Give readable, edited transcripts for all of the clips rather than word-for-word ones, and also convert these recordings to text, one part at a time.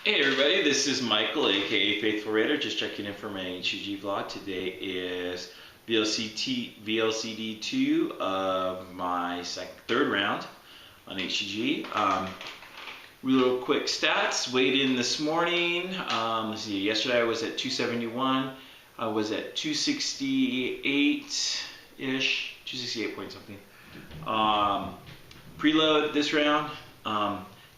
Hey everybody, this is Michael, aka Faithful Raider, just checking in for my HCG vlog. Today is VLCD2 of my third round on HCG. Real quick stats, weighed in this morning. Let's see, yesterday I was at 271, I was at 268-ish, 268 point something. Preload this round.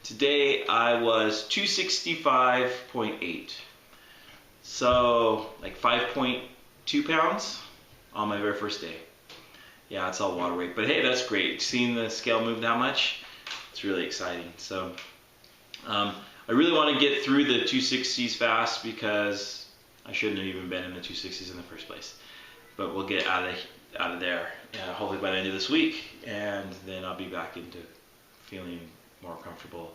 Today I was 265.8, so like 5.2 pounds on my very first day. Yeah, it's all water weight, but hey, that's great. Seeing the scale move that much, it's really exciting. So I really want to get through the 260s fast because I shouldn't have even been in the 260s in the first place. But we'll get out of there, hopefully by the end of this week, and then I'll be back into feeling more comfortable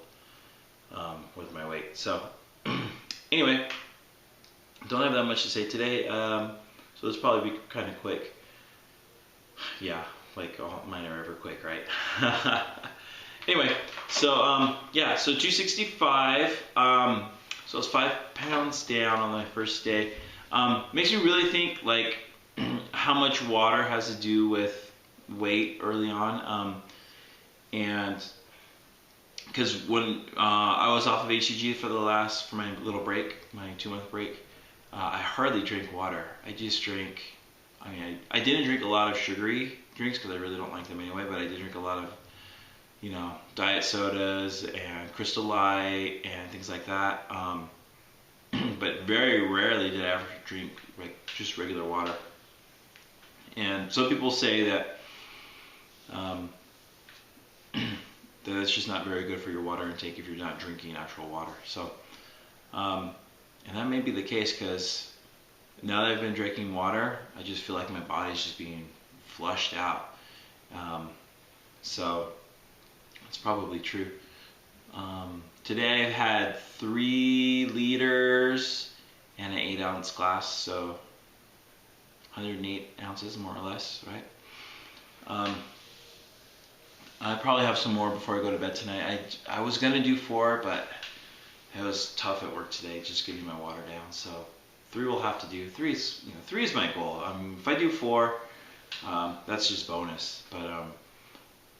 with my weight. So anyway, don't have that much to say today, so this will probably be kind of quick. Yeah, like all mine are ever quick, right? Anyway, so yeah, so 265, so it's 5 pounds down on my first day. Makes me really think like how much water has to do with weight early on, and because when I was off of HCG for my little break, my 2-month break, I hardly drank water. I just drank, I didn't drink a lot of sugary drinks because I really don't like them anyway, but I did drink a lot of, diet sodas and Crystal Light and things like that. But very rarely did I ever drink like just regular water. And some people say that that it's just not very good for your water intake if you're not drinking actual water. So, and that may be the case because now that I've been drinking water, I just feel like my body's just being flushed out. So, it's probably true. Today I've had 3 liters and an 8-ounce glass, so 108 ounces more or less, right? I probably have some more before I go to bed tonight. I was gonna do 4, but it was tough at work today, just getting my water down. So 3 will have to do. 3 is my goal. If I do 4, that's just bonus. But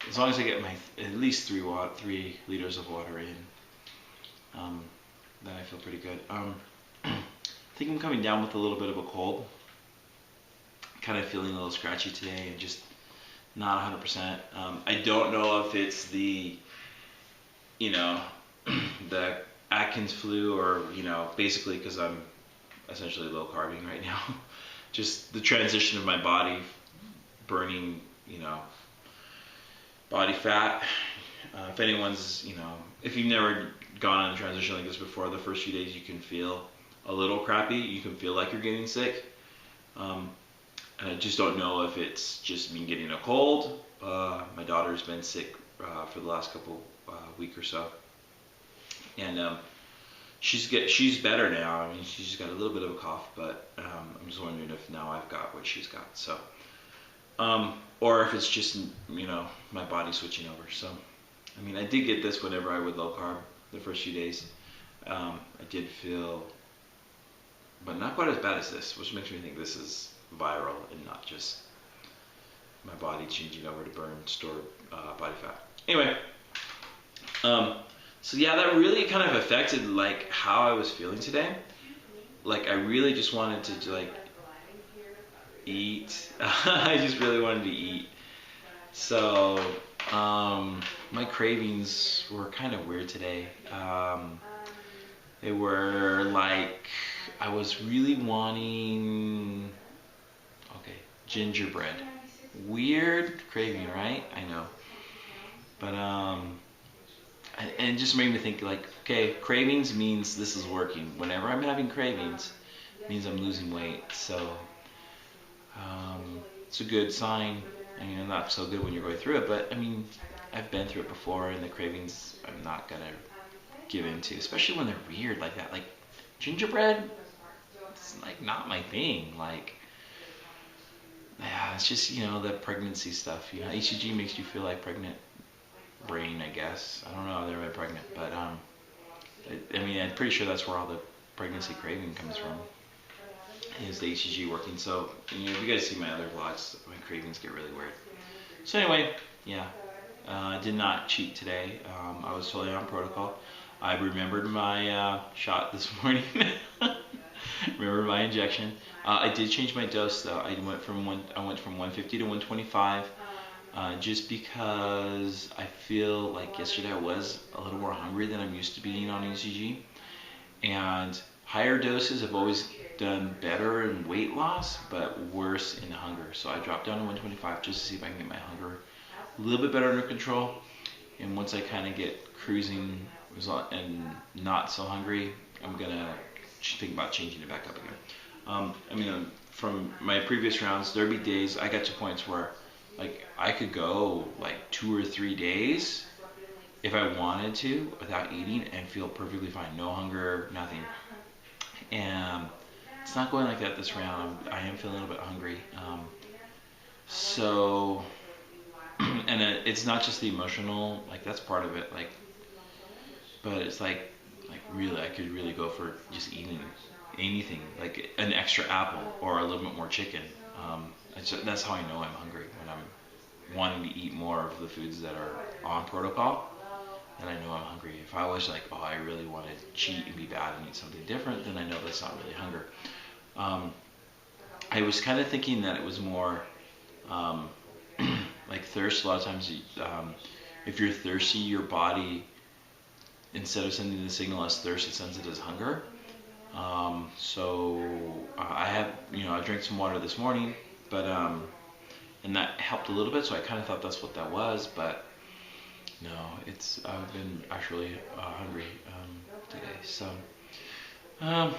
as long as I get my at least 3 liters of water in, then I feel pretty good. I think I'm coming down with a little bit of a cold. Kind of feeling a little scratchy today and just not 100%. I don't know if it's the, the Atkins flu or, basically because I'm essentially low carbing right now. Just the transition of my body burning, body fat. If anyone's, if you've never gone on a transition like this before, the first few days you can feel a little crappy. You can feel like you're getting sick. And I just don't know if it's just me getting a cold. My daughter's been sick for the last week or so, and she's better now. She's got a little bit of a cough, but I'm just wondering if now I've got what she's got. So, or if it's just my body switching over. So, I did get this whenever I would low carb the first few days. I did feel, but not quite as bad as this, which makes me think this is viral and not just my body changing over to burn stored body fat. Anyway, so yeah, that really kind of affected like how I was feeling today. Like I really just wanted to like eat. I just really wanted to eat. So my cravings were kind of weird today. They were like, I was really wanting gingerbread. Weird craving, right? I know. But and it just made me think like, okay, cravings means this is working. Whenever I'm having cravings, it means I'm losing weight. So it's a good sign. Not so good when you're going through it, but I've been through it before, and the cravings I'm not gonna give into, especially when they're weird like that. Like gingerbread, it's like not my thing. Like, yeah, it's just, the pregnancy stuff. HCG makes you feel like pregnant brain, I guess. I don't know if they're really pregnant, but I mean, I'm pretty sure that's where all the pregnancy craving comes from, is the HCG working. So, you know, if you guys see my other vlogs, my cravings get really weird. So anyway, yeah, I did not cheat today. I was totally on protocol. I remembered my shot this morning. Remember my injection. I did change my dose though. I went from 150 to 125, just because I feel like yesterday I was a little more hungry than I'm used to being on ECG, and higher doses have always done better in weight loss, but worse in hunger. So I dropped down to 125 just to see if I can get my hunger a little bit better under control. And once I kind of get cruising and not so hungry, I'm gonna think about changing it back up again. I mean, from my previous rounds, there'd be days I got to points where, like, I could go like 2 or 3 days if I wanted to without eating and feel perfectly fine, no hunger, nothing. And it's not going like that this round. I am feeling a little bit hungry. So, and it's not just the emotional, like that's part of it, like, but it's like really, I could really go for just eating anything, like an extra apple or a little bit more chicken. That's how I know I'm hungry, when I'm wanting to eat more of the foods that are on protocol. And I know I'm hungry. If I was like, oh, I really want to cheat and be bad and eat something different, then I know that's not really hunger. I was kind of thinking that it was more like thirst. A lot of times, if you're thirsty, your body, instead of sending the signal as thirst, it sends it as hunger. So I drank some water this morning, but and that helped a little bit. So I kind of thought that's what that was, but no, I've been actually hungry today. So, but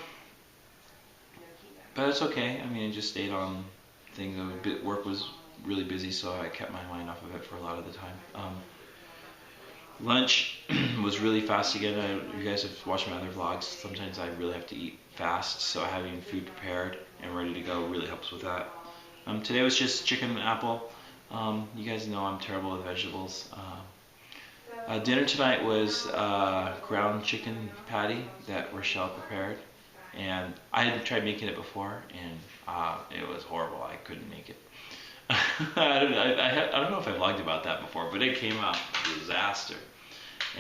it's okay. I mean, I just stayed on things. Work was really busy, so I kept my mind off of it for a lot of the time. Lunch was really fast again. You guys have watched my other vlogs. Sometimes I really have to eat fast, so having food prepared and ready to go really helps with that. Today was just chicken and apple. You guys know I'm terrible with vegetables. Dinner tonight was ground chicken patty that Rochelle prepared, and I had tried making it before, and it was horrible. I couldn't make it. I don't know if I vlogged about that before, but it came out a disaster.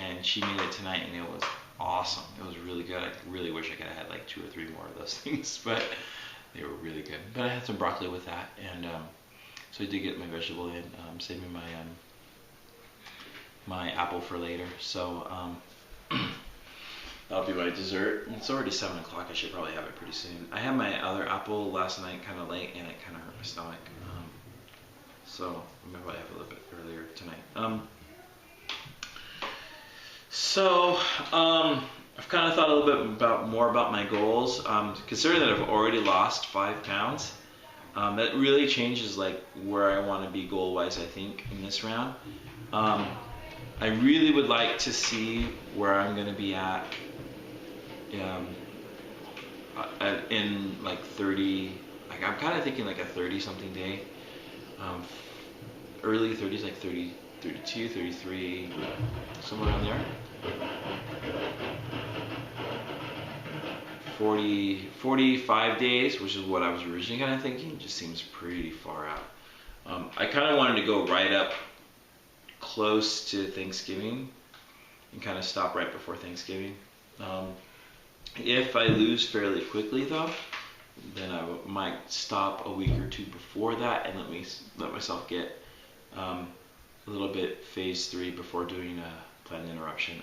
And she made it tonight, and it was awesome. It was really good. I really wish I could have had like 2 or 3 more of those things, but they were really good. But I had some broccoli with that, and so I did get my vegetable in, saving my apple for later. So that'll be my dessert. It's already 7 o'clock. I should probably have it pretty soon. I had my other apple last night kind of late, and it kind of hurt my stomach. So maybe I'll have a little bit earlier tonight. So I've kind of thought a little bit more about my goals. Considering that I've already lost 5 pounds, that really changes like where I want to be goal-wise, I think, in this round. I really would like to see where I'm going to be at in like 30, like I'm kind of thinking like a 30-something day. Early 30s, like 30, 32, 33, somewhere around there. 45 days, which is what I was originally kind of thinking, just seems pretty far out. I kind of wanted to go right up close to Thanksgiving and kind of stop right before Thanksgiving. If I lose fairly quickly though, then I might stop a week or 2 before that and let myself get a little bit phase 3 before doing a planned interruption.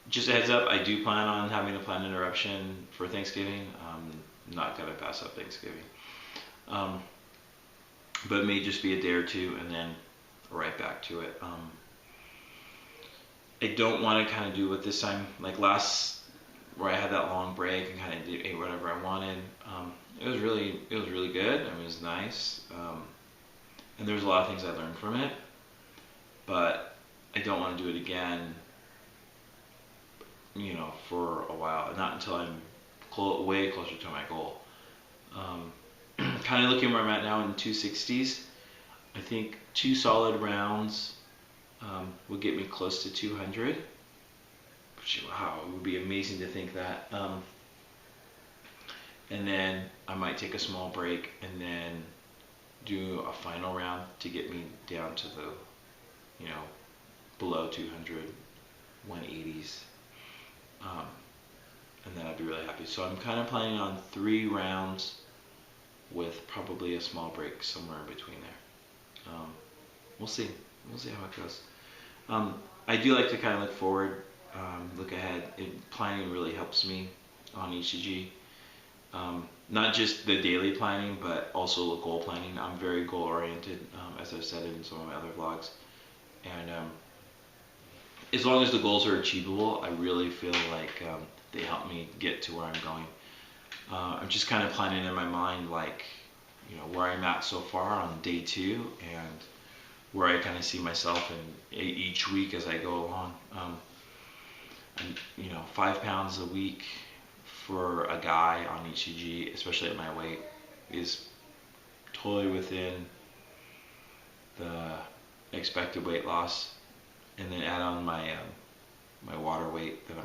Just a heads up, I do plan on having a planned interruption for Thanksgiving. I'm not going to pass up Thanksgiving. But it may just be a day or 2 and then right back to it. I don't want to kind of do it this time, like last, where I had that long break and kind of ate whatever I wanted. It was really good. I mean, it was nice. And there was a lot of things I learned from it, but I don't want to do it again, you know, for a while, not until I'm way closer to my goal. Kind of looking where I'm at now in 260s. I think 2 solid rounds will get me close to 200, wow, it would be amazing to think that. And then I might take a small break and then do a final round to get me down to the, below 200, 180s. And then I'd be really happy. So I'm kind of planning on 3 rounds with probably a small break somewhere in between there. We'll see. We'll see how it goes. I do like to kind of look forward, look ahead. Planning really helps me on ECG. Not just the daily planning, but also the goal planning. I'm very goal oriented, as I've said in some of my other vlogs. And as long as the goals are achievable, I really feel like they help me get to where I'm going. I'm just kind of planning in my mind, like, where I'm at so far on day 2 and where I kind of see myself in each week as I go along. And, 5 pounds a week for a guy on ECG, especially at my weight, is totally within the expected weight loss. And then add on my my water weight that I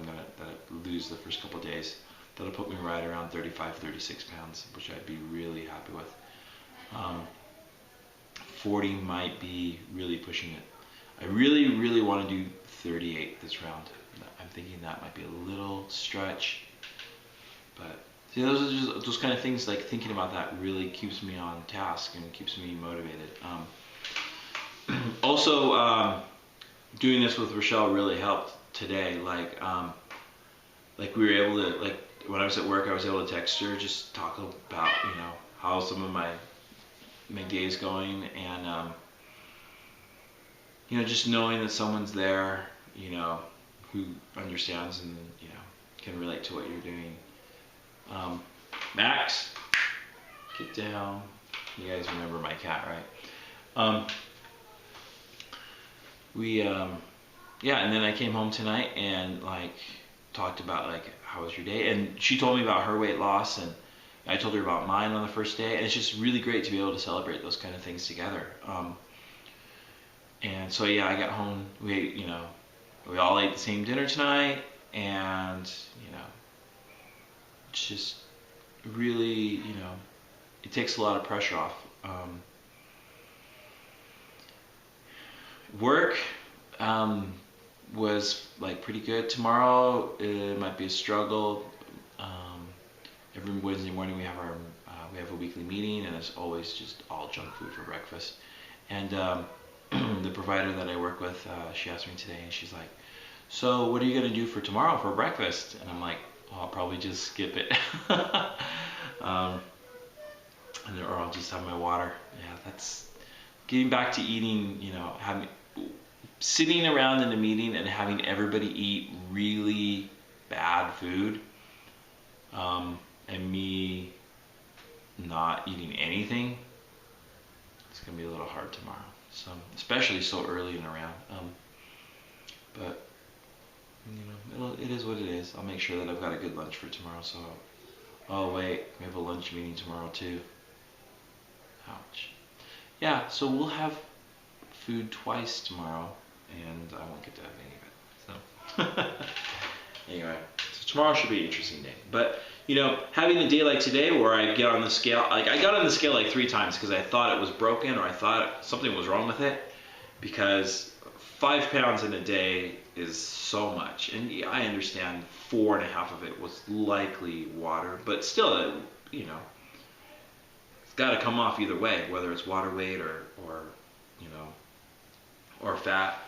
lose the first couple of days. That'll put me right around 35, 36 pounds, which I'd be really happy with. 40 might be really pushing it. I really, really want to do 38 this round. I'm thinking that might be a little stretch, but see, those are just those kind of things. Like thinking about that really keeps me on task and keeps me motivated. Also, doing this with Rochelle really helped today. Like we were able to, like when I was at work, I was able to text her, just talk about how some of my day's going, and just knowing that someone's there, who understands and can relate to what you're doing. Max, get down. You guys remember my cat, right? And then I came home tonight and talked about how was your day, and she told me about her weight loss, and I told her about mine on the first day, and it's just really great to be able to celebrate those kind of things together. And so I got home, we all ate the same dinner tonight, and it's just really, it takes a lot of pressure off. Work was pretty good. Tomorrow it might be a struggle. Every Wednesday morning we have a weekly meeting, and it's always just all junk food for breakfast. And the provider that I work with, she asked me today, and she's like, "So what are you gonna do for tomorrow for breakfast?" And I'm like, "Well, I'll probably just skip it, or I'll just have my water." Yeah, that's getting back to eating. Sitting around in a meeting and having everybody eat really bad food, and me not eating anything, it's gonna be a little hard tomorrow. So, especially so early in the round. But it is what it is. I'll make sure that I've got a good lunch for tomorrow. So, oh wait, we have a lunch meeting tomorrow too. Ouch. Yeah, so we'll have food twice tomorrow, and I won't get to have any of it. So anyway, so tomorrow should be an interesting day. But having a day like today where I get on the scale, I got on the scale 3 times because I thought it was broken, or I thought something was wrong with it, because 5 pounds in a day is so much. And I understand 4.5 of it was likely water, but still, it's got to come off either way, whether it's water weight or fat.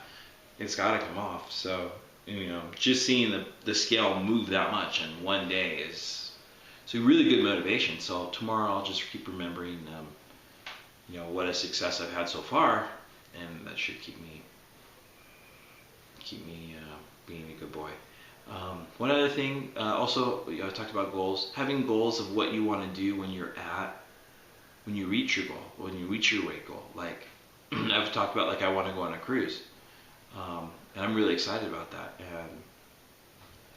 It's got to come off. So just seeing the scale move that much in one day is really good motivation. So tomorrow I'll just keep remembering what a success I've had so far, and that should keep me being a good boy. One other thing, also, I talked about goals. Having goals of what you want to do when you reach your goal, when you reach your weight goal. I've talked about, I want to go on a cruise, and I'm really excited about that, and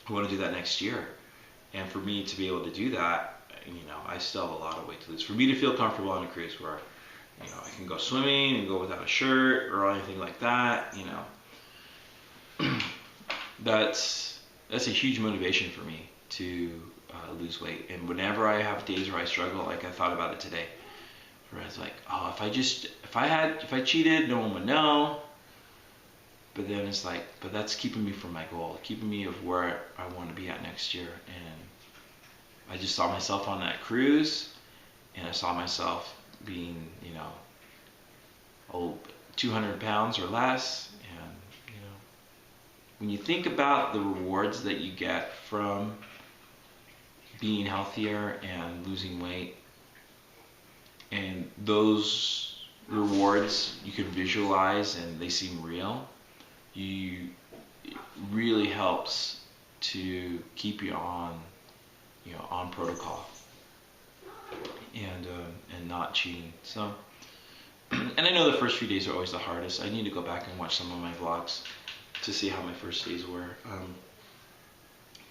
I want to do that next year. And for me to be able to do that, I still have a lot of weight to lose. For me to feel comfortable on a cruise where I can go swimming and go without a shirt or anything like that, that's that's a huge motivation for me to lose weight. And whenever I have days where I struggle, like I thought about it today, where I was like, oh, if I cheated, no one would know. But then it's like, but that's keeping me from my goal, keeping me of where I want to be at next year. And I just saw myself on that cruise, and I saw myself being, 200 pounds or less. And when you think about the rewards that you get from being healthier and losing weight, and those rewards you can visualize and they seem real, it really helps to keep you on protocol and not cheating. So, and I know the first few days are always the hardest. I need to go back and watch some of my vlogs to see how my first days were.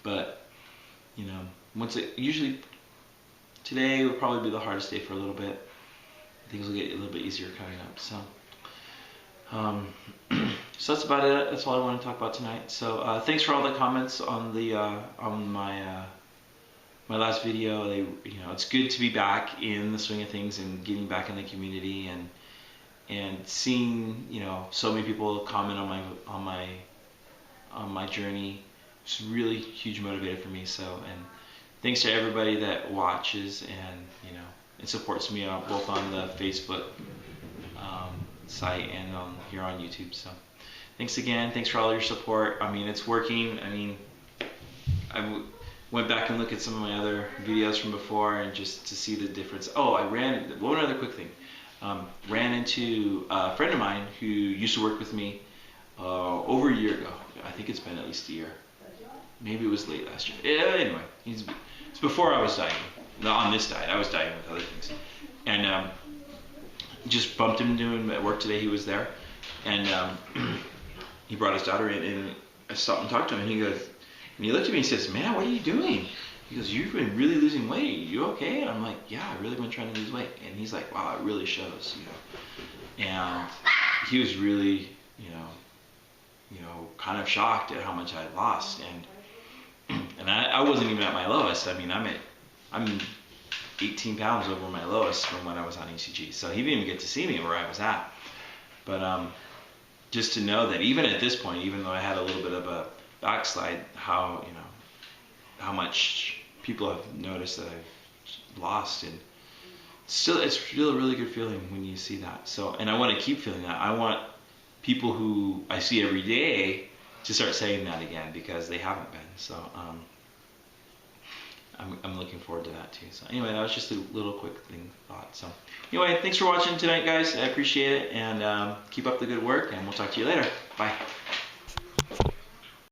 But usually today will probably be the hardest day for a little bit. Things will get a little bit easier coming up. So, so that's about it. That's all I want to talk about tonight. So thanks for all the comments on the on my last video. It's good to be back in the swing of things and getting back in the community and seeing so many people comment on my journey. It's really huge motivator for me. So, and thanks to everybody that watches and it supports me both on the Facebook site and here on YouTube. So thanks again. Thanks for all your support. I mean, it's working. I mean, I went back and looked at some of my other videos from before and just to see the difference. Oh, one other quick thing. Ran into a friend of mine who used to work with me over a year ago. I think it's been at least a year. Maybe it was late last year. Yeah, anyway, it's before I was dieting. Not on this diet. I was dieting with other things. And just bumped into him at work today. He was there. And he brought his daughter in, and I stopped and talked to him, and he looked at me and he says, "Man, what are you doing?" He goes, "You've been really losing weight. You okay?" And I'm like, "Yeah, I've really been trying to lose weight." And he's like, "Wow, it really shows." And he was really, kind of shocked at how much I had lost. And I wasn't even at my lowest. I mean, I'm 18 pounds over my lowest from when I was on ECG. So he didn't even get to see me where I was at. But just to know that even at this point, even though I had a little bit of a backslide, how much people have noticed that I've lost, and still, it's still a really good feeling when you see that. So, and I want to keep feeling that. I want people who I see every day to start saying that again, because they haven't been. So, I'm looking forward to that too. So anyway, that was just a little quick thought. So anyway, thanks for watching tonight, guys. I appreciate it, and keep up the good work, and we'll talk to you later. Bye.